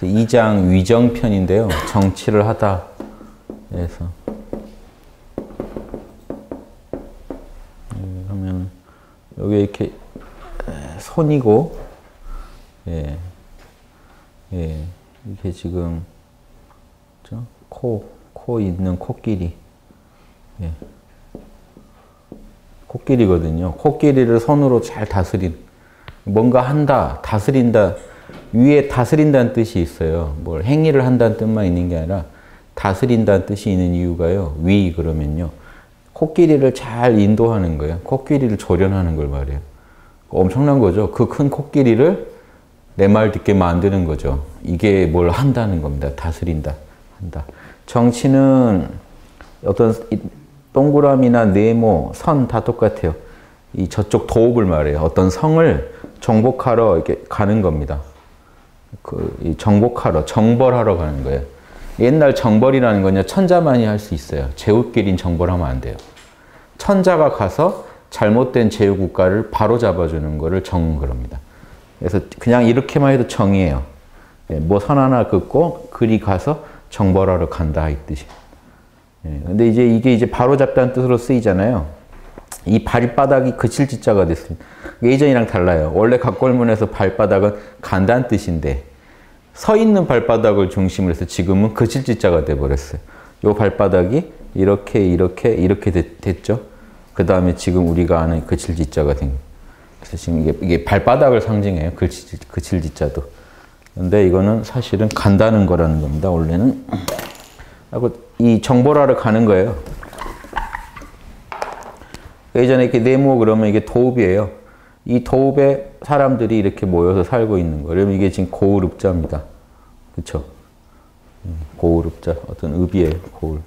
2장 위정편인데요. 정치를 하다 해서 그러면 여기 이렇게 손이고 이게 지금 코 있는 코끼리 코끼리거든요. 코끼리를 손으로 잘 뭔가 한다, 다스린다. 위에 다스린다는 뜻이 있어요. 뭘 행위를 한다는 뜻만 있는 게 아니라 다스린다는 뜻이 있는 이유가요. 위 그러면요. 코끼리를 잘 인도하는 거예요. 코끼리를 조련하는 걸 말해요. 엄청난 거죠. 그 큰 코끼리를 내 말 듣게 만드는 거죠. 이게 뭘 한다는 겁니다. 다스린다, 한다. 정치는 어떤 동그라미나 네모, 선 다 똑같아요. 이 저쪽 도읍을 말해요. 어떤 성을 정복하러 이렇게 가는 겁니다. 이 정복하러, 정벌하러 가는 거예요. 옛날 정벌이라는 건요, 천자만이 할 수 있어요. 제후끼리는 정벌하면 안 돼요. 천자가 가서 잘못된 제후국가를 바로 잡아주는 거를 그럽니다. 그래서 그냥 이렇게만 해도 정이에요. 뭐 선 하나 긋고 그리 가서 정벌하러 간다 이 뜻이에요. 근데 이게 이제 바로 잡다는 뜻으로 쓰이잖아요. 이 발바닥이 그칠 지자가 됐습니다. 예전이랑 달라요. 원래 각골문에서 발바닥은 간다는 뜻인데 서 있는 발바닥을 중심으로 해서 지금은 그칠 지자가 돼버렸어요. 이 발바닥이 이렇게 됐죠. 그 다음에 지금 우리가 아는 그칠 지자가 된 거예요. 그래서 지금 이게 발바닥을 상징해요. 그칠 지자도. 근데 이거는 사실은 간다는 거라는 겁니다. 원래는. 하고 이 정벌하러 가는 거예요. 예전에 이렇게 네모 그러면 이게 도읍이에요. 이 도읍에 사람들이 이렇게 모여서 살고 있는 거예요. 그러면 이게 지금 고을읍자입니다. 그렇죠? 고을읍자. 어떤 읍이에요. 고을.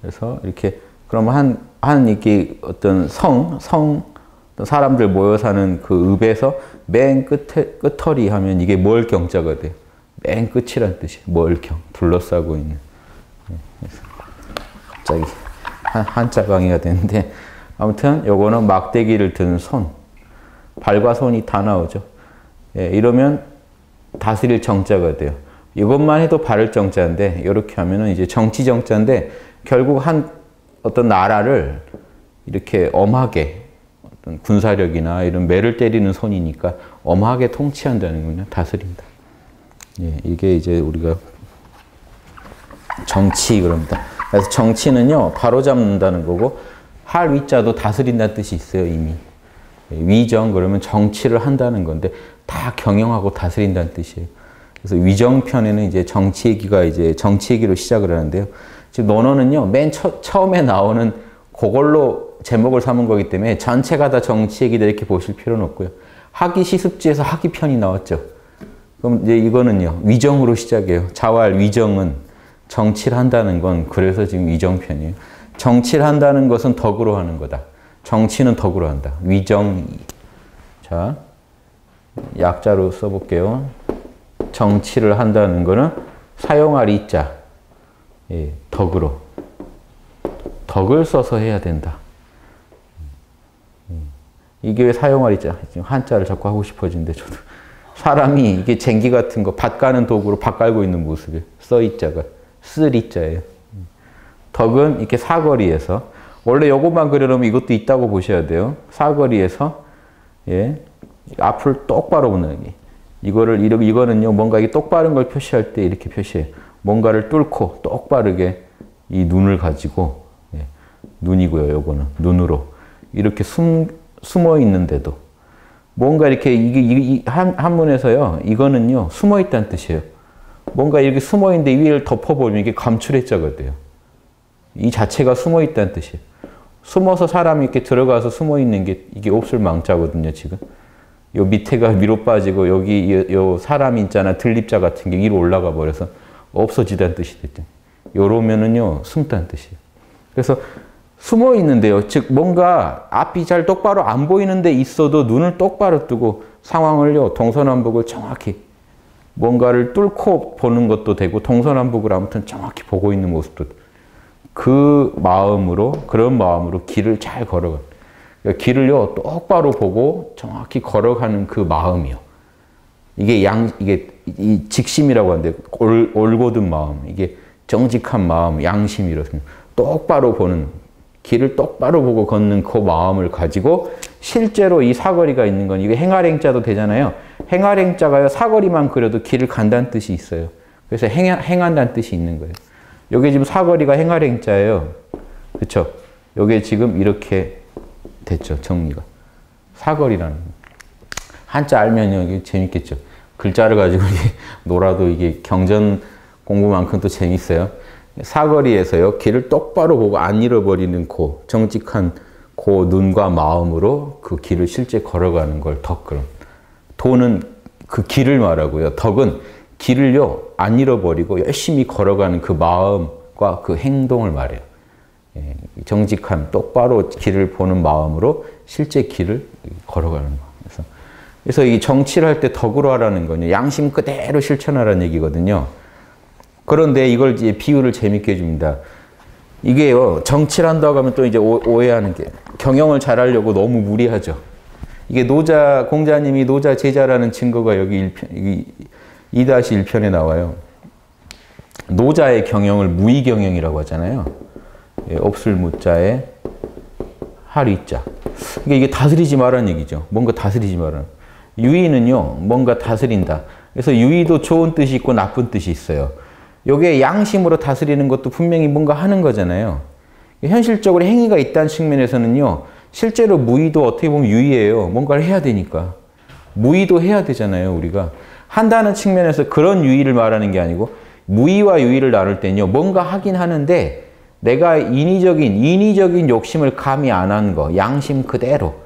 그래서 이렇게 그럼 이렇게 어떤 사람들 모여 사는 그 읍에서 맨 끝털이 하면 이게 멀경자가 돼요. 맨 끝이란 뜻이에요. 멀경. 둘러싸고 있는. 그래서 갑자기 한자 강의가 되는데 아무튼 요거는 막대기를 든 손. 발과 손이 다 나오죠. 이러면 다스릴 정자가 돼요. 이것만 해도 발을 정자인데 이렇게 하면은 이제 정치 정자인데 결국 어떤 나라를 이렇게 엄하게 어떤 군사력이나 이런 매를 때리는 손이니까 엄하게 통치한다는 거냐, 다스린다. 이게 이제 우리가 정치 그럽니다. 그래서 정치는요, 바로잡는다는 거고 할 위자도 다스린다는 뜻이 있어요, 이미. 위정 그러면 정치를 한다는 건데 다 경영하고 다스린다는 뜻이에요. 그래서 위정편에는 이제 정치 얘기가 이제 정치 얘기로 시작을 하는데요. 지금 논어는요, 맨 처음에 나오는 그걸로 제목을 삼은 거기 때문에 전체가 다 정치 얘기다 이렇게 보실 필요는 없고요. 학위 시습지에서 학위편이 나왔죠. 그럼 이제 이거는요, 위정으로 시작해요. 자활 위정은 정치를 한다는 건 그래서 지금 위정편이에요. 정치를 한다는 것은 덕으로 하는 거다. 정치는 덕으로 한다. 위정. 자, 약자로 써볼게요. 정치를 한다는 거는 사용할 이자. 덕으로. 덕을 써서 해야 된다. 이게 왜 사용할 이자? 지금 한자를 자꾸 하고 싶어지는데 저도. 사람이 이게 쟁기 같은 거 밭 가는 도구로 밭 깔고 있는 모습이에요. 써 이자가. 쓸 이자예요. 덕은 이렇게 사거리에서 원래 요것만 그려놓으면 이것도 있다고 보셔야 돼요. 사거리에서 앞을 똑바로 보는 게. 이거는요, 뭔가 이게 똑바른 걸 표시할 때 이렇게 표시해요. 뭔가를 뚫고 똑바르게 이 눈을 가지고, 눈이고요, 요거는. 눈으로. 이렇게 숨어 있는데도. 뭔가 이렇게, 한문에서요, 이거는요, 숨어 있다는 뜻이에요. 뭔가 이렇게 숨어 있는데 위를 덮어버리면 이게 감출해자가 돼요. 이 자체가 숨어 있다는 뜻이에요. 숨어서 사람이 이렇게 들어가서 숨어 있는 게 이게 옵술망자거든요, 지금. 요 밑에가 위로 빠지고 여기 요 사람 있잖아, 들립자 같은 게 위로 올라가 버려서 없어지다는 뜻이 됐죠. 요러면은요, 숨다는 뜻이에요. 그래서 숨어 있는데요. 즉 뭔가 앞이 잘 똑바로 안 보이는데 있어도 눈을 똑바로 뜨고 상황을요, 동서남북을 정확히 뭔가를 뚫고 보는 것도 되고 동서남북을 아무튼 정확히 보고 있는 모습도 그런 마음으로 길을 잘 걸어가. 길을요, 똑바로 보고 정확히 걸어가는 그 마음이요. 이게 이 직심이라고 하는데 올곧은 마음, 이게 정직한 마음, 양심이 이렇습니다. 똑바로 보는, 길을 똑바로 보고 걷는 그 마음을 가지고 실제로 이 사거리가 있는 건 이게 행하랭자도 되잖아요. 행하랭자가요, 사거리만 그려도 길을 간다는 뜻이 있어요. 그래서 행한다는 뜻이 있는 거예요. 여기 지금 사거리가 행하랭자예요. 그렇죠? 여기 지금 이렇게 됐죠, 정리가. 사거리라는 거. 한자 알면 이게 재밌겠죠. 글자를 가지고 놀아도 이게 경전 공부만큼 또 재밌어요. 사거리에서요, 길을 똑바로 보고 안 잃어버리는 그 정직한 그 눈과 마음으로 그 길을 실제 걸어가는 걸 덕그럼. 도는 그 길을 말하고요. 덕은 길을요, 안 잃어버리고 열심히 걸어가는 그 마음과 그 행동을 말해요. 예, 정직한, 똑바로 길을 보는 마음으로 실제 길을 걸어가는 거. 그래서 이 정치를 할 때 덕으로 하라는 거는 양심 그대로 실천하라는 얘기거든요. 그런데 이걸 이제 비유를 재밌게 해줍니다. 이게요, 정치를 한다고 하면 또 이제 오해하는 게 경영을 잘하려고 너무 무리하죠. 이게 공자님이 노자 제자라는 증거가 여기 2-1편에 나와요. 노자의 경영을 무의경영이라고 하잖아요. 예, 없을 무자에 할의자. 그러니까 이게 다스리지 말라는 얘기죠. 뭔가 다스리지 말라는. 유의는요, 뭔가 다스린다. 그래서 유의도 좋은 뜻이 있고 나쁜 뜻이 있어요. 이게 양심으로 다스리는 것도 분명히 뭔가 하는 거잖아요. 현실적으로 행위가 있다는 측면에서는요, 실제로 무의도 어떻게 보면 유의예요. 뭔가를 해야 되니까. 무의도 해야 되잖아요, 우리가. 한다는 측면에서 그런 유의를 말하는 게 아니고, 무의와 유의를 나눌 때는요, 뭔가 하긴 하는데, 내가 인위적인 욕심을 감히 안 한 거, 양심 그대로,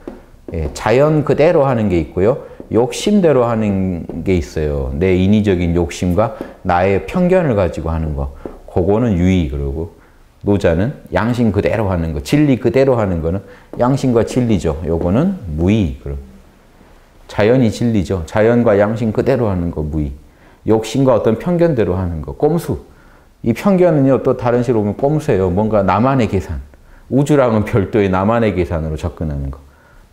자연 그대로 하는 게 있고요. 욕심대로 하는 게 있어요. 내 인위적인 욕심과 나의 편견을 가지고 하는 거. 그거는 유의. 그러고 노자는 양심 그대로 하는 거. 진리 그대로 하는 거는 양심과 진리죠. 요거는 무의. 자연이 진리죠. 자연과 양심 그대로 하는 거 무의. 욕심과 어떤 편견대로 하는 거. 꼼수. 이 편견은요, 또 다른 식으로 보면 꼼수예요. 뭔가 나만의 계산. 우주랑은 별도의 나만의 계산으로 접근하는 거.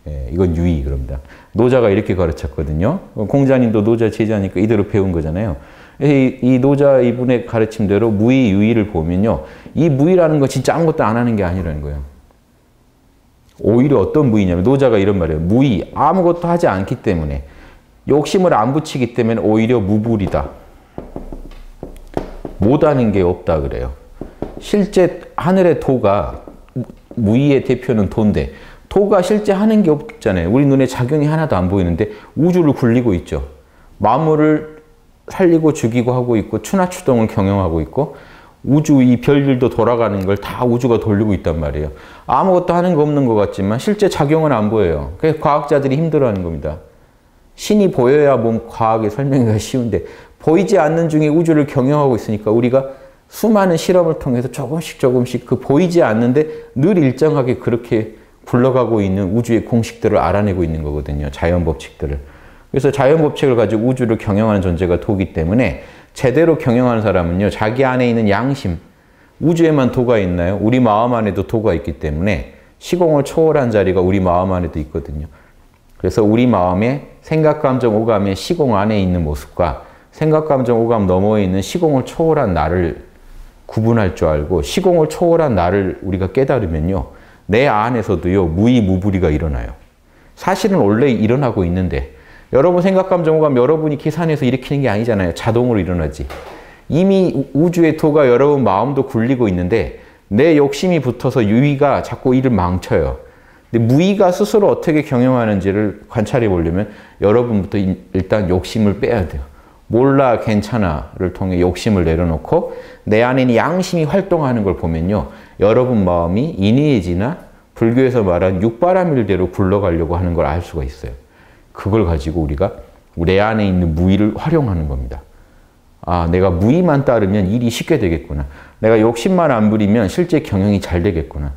예, 이건 유의, 그럽니다. 노자가 이렇게 가르쳤거든요. 공자님도 노자 제자니까 이대로 배운 거잖아요. 이 노자 이분의 가르침대로 무의, 유의를 보면요. 이 무의라는 건 진짜 아무것도 안 하는 게 아니라는 거예요. 오히려 어떤 무의냐면 노자가 이런 말이에요. 무의, 아무것도 하지 않기 때문에 욕심을 안 붙이기 때문에 오히려 무불이다. 못하는 게 없다 그래요. 실제 하늘의 도가 무의의 대표는 도인데 도가 실제 하는 게 없잖아요. 우리 눈에 작용이 하나도 안 보이는데 우주를 굴리고 있죠. 만물을 살리고 죽이고 하고 있고 추나추동을 경영하고 있고 우주 이 별들도 돌아가는 걸 다 우주가 돌리고 있단 말이에요. 아무것도 하는 거 없는 것 같지만 실제 작용은 안 보여요. 그래서 과학자들이 힘들어하는 겁니다. 신이 보여야 몸 과학에 설명하기가 쉬운데 보이지 않는 중에 우주를 경영하고 있으니까 우리가 수많은 실험을 통해서 조금씩 그 보이지 않는데 늘 일정하게 그렇게 굴러가고 있는 우주의 공식들을 알아내고 있는 거거든요. 자연 법칙들을. 그래서 자연 법칙을 가지고 우주를 경영하는 존재가 도기 때문에 제대로 경영하는 사람은요. 자기 안에 있는 양심, 우주에만 도가 있나요? 우리 마음 안에도 도가 있기 때문에 시공을 초월한 자리가 우리 마음 안에도 있거든요. 그래서 우리 마음에 생각, 감정, 오감의 시공 안에 있는 모습과 생각, 감정, 오감 너머에 있는 시공을 초월한 나를 구분할 줄 알고 시공을 초월한 나를 우리가 깨달으면요. 내 안에서도요. 무의무불이가 일어나요. 사실은 원래 일어나고 있는데 여러분 생각, 감정, 오감 여러분이 계산해서 일으키는 게 아니잖아요. 자동으로 일어나지. 이미 우주의 도가 여러분 마음도 굴리고 있는데 내 욕심이 붙어서 유의가 자꾸 일을 망쳐요. 근데 무의가 스스로 어떻게 경영하는지를 관찰해 보려면 여러분부터 일단 욕심을 빼야 돼요. 몰라 괜찮아를 통해 욕심을 내려놓고 내 안에 있는 양심이 활동하는 걸 보면요. 여러분 마음이 인의해지나 불교에서 말한 육바라밀대로 굴러가려고 하는 걸 알 수가 있어요. 그걸 가지고 우리가 내 안에 있는 무의를 활용하는 겁니다. 아, 내가 무의만 따르면 일이 쉽게 되겠구나. 내가 욕심만 안 부리면 실제 경영이 잘 되겠구나.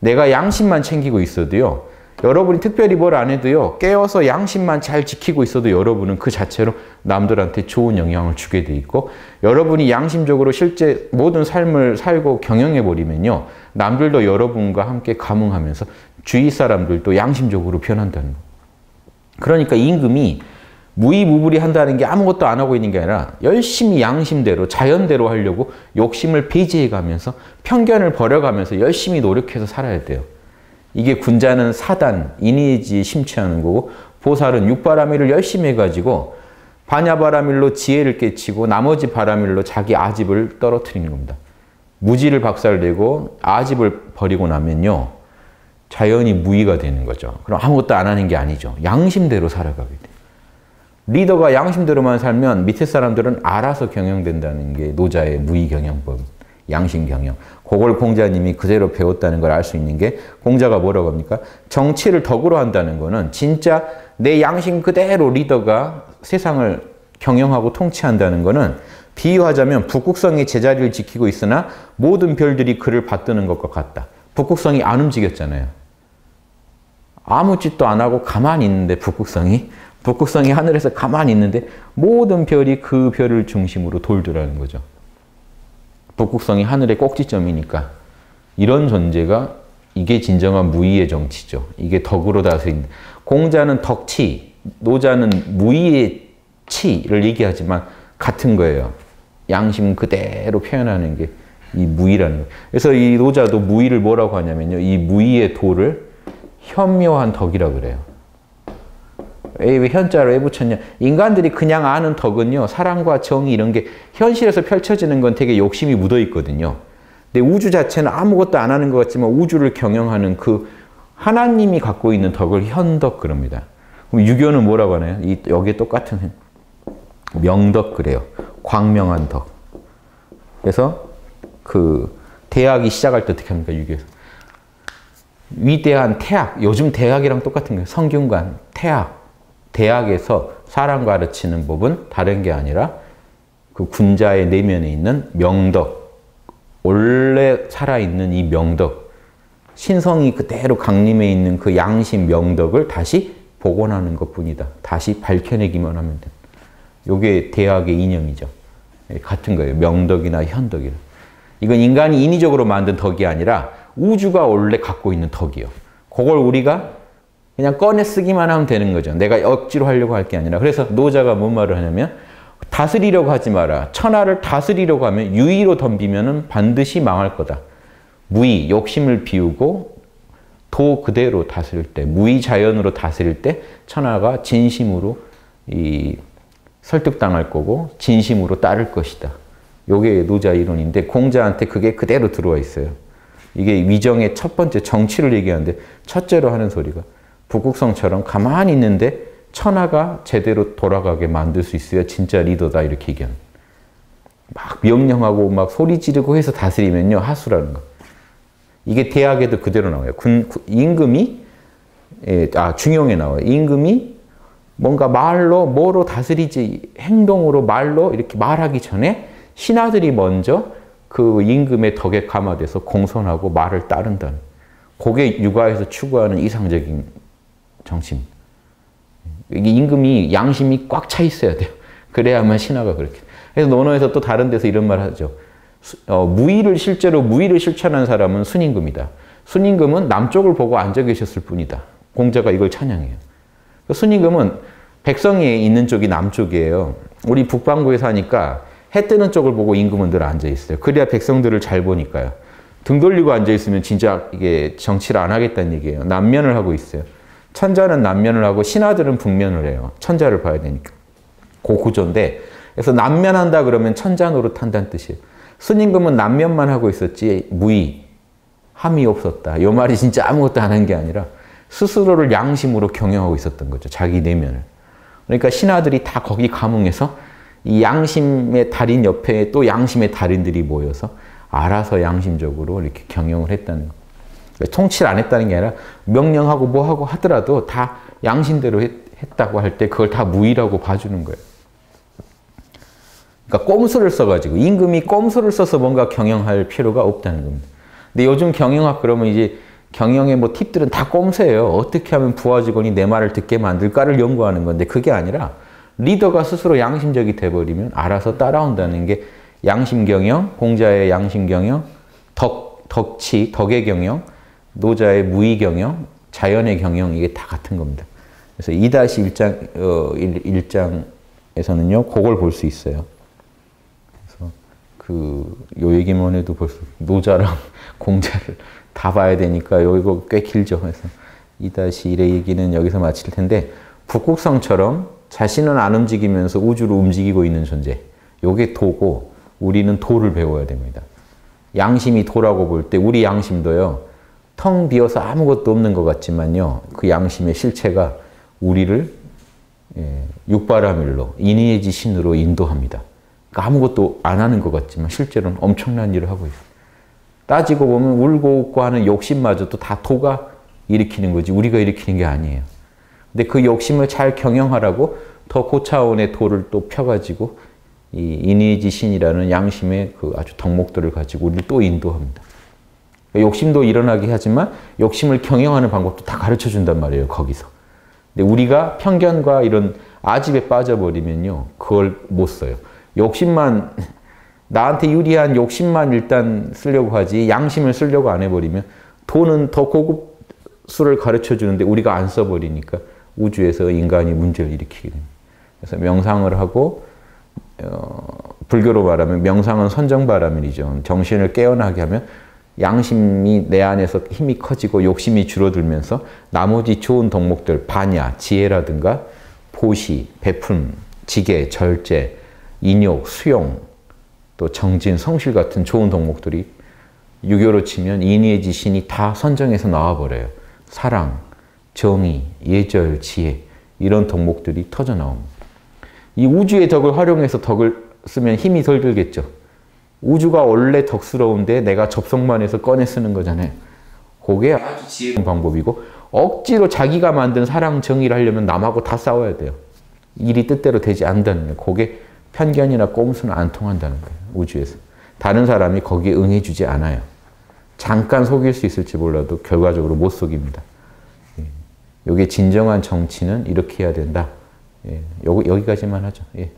내가 양심만 챙기고 있어도요. 여러분이 특별히 뭘 안 해도요. 깨어서 양심만 잘 지키고 있어도 여러분은 그 자체로 남들한테 좋은 영향을 주게 돼 있고 여러분이 양심적으로 실제 모든 삶을 살고 경영해 버리면요. 남들도 여러분과 함께 감흥하면서 주위 사람들도 양심적으로 변한다는 거. 그러니까 임금이 무의무불이 한다는 게 아무것도 안 하고 있는 게 아니라 열심히 양심대로 자연대로 하려고 욕심을 배제해가면서 편견을 버려가면서 열심히 노력해서 살아야 돼요. 이게 군자는 사단, 인의지에 심취하는 거고 보살은 육바라밀을 열심히 해가지고 반야바라밀로 지혜를 깨치고 나머지 바라밀로 자기 아집을 떨어뜨리는 겁니다. 무지를 박살내고 아집을 버리고 나면요. 자연이 무의가 되는 거죠. 그럼 아무것도 안 하는 게 아니죠. 양심대로 살아가게 돼요. 리더가 양심대로만 살면 밑에 사람들은 알아서 경영된다는 게 노자의 무의경영법, 양심경영. 그걸 공자님이 그대로 배웠다는 걸 알 수 있는 게 공자가 뭐라고 합니까? 정치를 덕으로 한다는 거는 진짜 내 양심 그대로 리더가 세상을 경영하고 통치한다는 거는 비유하자면 북극성이 제자리를 지키고 있으나 모든 별들이 그를 받드는 것과 같다. 북극성이 안 움직였잖아요. 아무 짓도 안 하고 가만히 있는데 북극성이 하늘에서 가만히 있는데 모든 별이 그 별을 중심으로 돌더라는 거죠. 북극성이 하늘의 꼭지점이니까 이런 존재가 이게 진정한 무의의 정치죠. 이게 덕으로 다스린 공자는 덕치, 노자는 무의의 치를 얘기하지만 같은 거예요. 양심 그대로 표현하는 게 이 무의라는 거예요. 그래서 이 노자도 무의를 뭐라고 하냐면요. 이 무의의 도를 현묘한 덕이라고 그래요. 왜 현자를 왜 붙였냐? 인간들이 그냥 아는 덕은요. 사랑과 정의 이런 게 현실에서 펼쳐지는 건 되게 욕심이 묻어 있거든요. 근데 우주 자체는 아무것도 안 하는 것 같지만 우주를 경영하는 그 하나님이 갖고 있는 덕을 현덕 그럽니다. 그럼 유교는 뭐라고 하나요? 여기에 똑같은 명덕 그래요. 광명한 덕. 그래서 그 대학이 시작할 때 어떻게 합니까? 유교에서. 위대한 태학. 요즘 대학이랑 똑같은 거예요. 성균관, 태학. 대학에서 사람 가르치는 법은 다른 게 아니라 그 군자의 내면에 있는 명덕, 원래 살아있는 이 명덕, 신성이 그대로 강림해 있는 그 양심 명덕을 다시 복원하는 것뿐이다. 다시 밝혀내기만 하면 돼. 이게 대학의 이념이죠. 같은 거예요. 명덕이나 현덕이나. 이건 인간이 인위적으로 만든 덕이 아니라 우주가 원래 갖고 있는 덕이에요. 그걸 우리가 그냥 꺼내 쓰기만 하면 되는 거죠. 내가 억지로 하려고 할 게 아니라. 그래서 노자가 뭔 말을 하냐면 다스리려고 하지 마라. 천하를 다스리려고 하면 유의로 덤비면 반드시 망할 거다. 무의, 욕심을 비우고 도 그대로 다스릴 때, 무의 자연으로 다스릴 때 천하가 진심으로 설득당할 거고 진심으로 따를 것이다. 이게 노자 이론인데 공자한테 그게 그대로 들어와 있어요. 이게 위정의 첫 번째 정치를 얘기하는데 첫째로 하는 소리가 북극성처럼 가만히 있는데 천하가 제대로 돌아가게 만들 수 있어야 진짜 리더다 이렇게 얘기하는. 막 명령하고 막 소리 지르고 해서 다스리면요 하수라는 거. 이게 대학에도 그대로 나와요. 임금이 중용에 나와요. 임금이 뭔가 말로 뭐로 다스리지 행동으로 말로 이렇게 말하기 전에 신하들이 먼저 그 임금의 덕에 감화돼서 공손하고 말을 따른다는. 그게 육아에서 추구하는 이상적인 정치입니다. 이게 임금이 양심이 꽉 차 있어야 돼요. 그래야만 신하가 그렇게. 그래서 논어에서 또 다른 데서 이런 말 하죠. 실제로 무의를 실천한 사람은 순임금이다. 순임금은 남쪽을 보고 앉아 계셨을 뿐이다. 공자가 이걸 찬양해요. 순임금은 백성이 있는 쪽이 남쪽이에요. 우리 북반구에 사니까 해 뜨는 쪽을 보고 임금은 늘 앉아 있어요. 그래야 백성들을 잘 보니까요. 등 돌리고 앉아 있으면 진짜 이게 정치를 안 하겠다는 얘기예요. 남면을 하고 있어요. 천자는 남면을 하고 신하들은 북면을 해요. 천자를 봐야 되니까. 그 구조인데 그래서 남면한다 그러면 천자 노릇한다는 뜻이에요. 순임금은 남면만 하고 있었지 무의, 함이 없었다. 이 말이 진짜 아무것도 안 한 게 아니라 스스로를 양심으로 경영하고 있었던 거죠. 자기 내면을. 그러니까 신하들이 다 거기 감흥해서 이 양심의 달인 옆에 또 양심의 달인들이 모여서 알아서 양심적으로 이렇게 경영을 했다는 거예요. 통치를 안 했다는 게 아니라 명령하고 뭐하고 하더라도 다 양심대로 했다고 할 때 그걸 다 무의라고 봐주는 거예요. 그러니까 꼼수를 써가지고 임금이 꼼수를 써서 뭔가 경영할 필요가 없다는 겁니다. 근데 요즘 경영학 그러면 이제 경영의 뭐 팁들은 다 꼼수예요. 어떻게 하면 부하 직원이 내 말을 듣게 만들까를 연구하는 건데 그게 아니라 리더가 스스로 양심적이 돼버리면 알아서 따라온다는 게 양심경영, 공자의 양심경영, 덕치, 덕의 경영, 노자의 무의경영, 자연의 경영 이게 다 같은 겁니다. 그래서 2-1장에서는요, 그걸 볼 수 있어요. 그래서 요 얘기만 해도 벌써 노자랑 공자를 다 봐야 되니까 이거 꽤 길죠. 그래서 2-1의 얘기는 여기서 마칠 텐데, 북극성처럼 자신은 안 움직이면서 우주를 움직이고 있는 존재. 요게 도고, 우리는 도를 배워야 됩니다. 양심이 도라고 볼 때 우리 양심도요, 텅 비어서 아무것도 없는 것 같지만요, 그 양심의 실체가 우리를 육바라밀로, 인의의 신으로 인도합니다. 그러니까 아무것도 안 하는 것 같지만 실제로는 엄청난 일을 하고 있어요. 따지고 보면 울고 웃고 하는 욕심마저도 다 도가 일으키는 거지 우리가 일으키는 게 아니에요. 근데 그 욕심을 잘 경영하라고 더 고차원의 도를 또 펴가지고 이 인의의 신이라는 양심의 그 아주 덕목들을 가지고 우리를 또 인도합니다. 욕심도 일어나게 하지만 욕심을 경영하는 방법도 다 가르쳐 준단 말이에요, 거기서. 근데 우리가 편견과 이런 아집에 빠져버리면요, 그걸 못 써요. 욕심만, 나한테 유리한 욕심만 일단 쓰려고 하지 양심을 쓰려고 안 해버리면 도는 더 고급 수를 가르쳐 주는데 우리가 안 써버리니까 우주에서 인간이 문제를 일으키게 됩니다. 그래서 명상을 하고 불교로 말하면 명상은 선정바라밀이죠. 정신을 깨어나게 하면 양심이 내 안에서 힘이 커지고 욕심이 줄어들면서 나머지 좋은 덕목들, 반야, 지혜라든가 보시, 베품, 지계, 절제, 인욕, 수용, 또 정진, 성실 같은 좋은 덕목들이 유교로 치면 인의의 지신이 다 선정해서 나와버려요. 사랑, 정의, 예절, 지혜 이런 덕목들이 터져 나옵니다. 이 우주의 덕을 활용해서 덕을 쓰면 힘이 덜 들겠죠. 우주가 원래 덕스러운데 내가 접속만 해서 꺼내 쓰는 거잖아요. 그게 아주 지혜로운 방법이고 억지로 자기가 만든 사랑, 정의를 하려면 남하고 다 싸워야 돼요. 일이 뜻대로 되지 않는다는 거예요. 그게 편견이나 꼼수는 안 통한다는 거예요. 우주에서. 다른 사람이 거기에 응해주지 않아요. 잠깐 속일 수 있을지 몰라도 결과적으로 못 속입니다. 이게 진정한 정치는 이렇게 해야 된다. 여기까지만 하죠. 예.